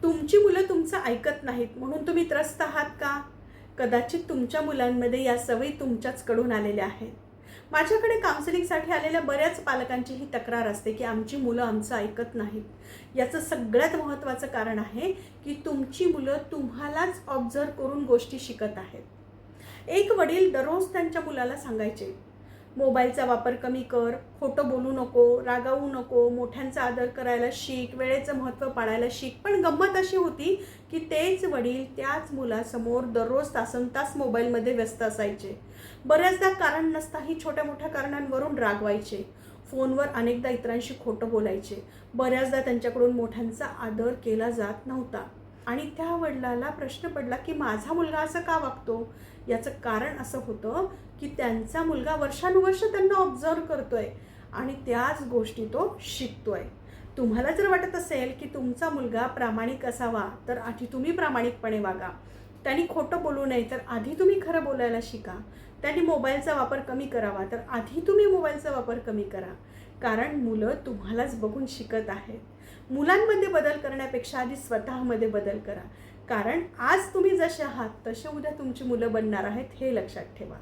तुमची मुलं तुमचं ऐकत नाहीत म्हणून तुम्ही त्रस्त आहात का? कदाचित तुमच्या मुलांमध्ये या सवयी तुमच्याचकडून आलेल्या आहेत. माझ्याकडे काउन्सिलिंगसाठी आलेल्या बऱ्याच पालकांची ही तक्रार असते की आमची मुलं आमचं ऐकत नाहीत. याचं सगळ्यात महत्त्वाचं कारण आहे की तुमची मुलं तुम्हालाच ऑब्झर्व करून गोष्टी शिकत आहेत. एक वडील दररोज त्यांच्या मुलाला सांगायचे, मोबाईलचा वापर कमी कर, खोटं बोलू नको, रागावू नको, मोठ्यांचा आदर करायला शिक, वेळेचं महत्त्व पाळायला शिक. पण गंमत अशी होती की तेच वडील त्याच मुलासमोर दररोज तासनतास मोबाईलमध्ये व्यस्त असायचे. बऱ्याचदा कारण नसताही छोट्या मोठ्या कारणांवरून रागवायचे. फोनवर अनेकदा इतरांशी खोटं बोलायचे. बऱ्याचदा त्यांच्याकडून मोठ्यांचा आदर केला जात नव्हता. आणि त्या वडिलाला प्रश्न पडला की माझा मुलगा असं का वागतो? याचं कारण असं होतं की त्यांचा मुलगा वर्षानुवर्ष त्यांना ऑब्झर्व करतोय आणि त्याच गोष्टी तो शिकतोय. तुम्हाला जर वाटत असेल की तुमचा मुलगा प्रामाणिक असावा तर आधी तुम्ही प्रामाणिकपणे वागा. त्यांनी खोटं बोलू नये तर आधी तुम्ही खरं बोलायला शिका. त्यांनी मोबाईलचा वापर कमी करावा तर आधी तुम्ही मोबाईलचा वापर कमी करा. कारण मुलं तुम्हालाच बघून शिकत आहेत. मुलांमध्ये बदल करण्यापेक्षा आधी स्वतःमध्ये बदल करा. कारण आज तुम्ही जसे आहात तसे उद्या तुमची मुलं बनणार आहेत हे लक्षात ठेवा.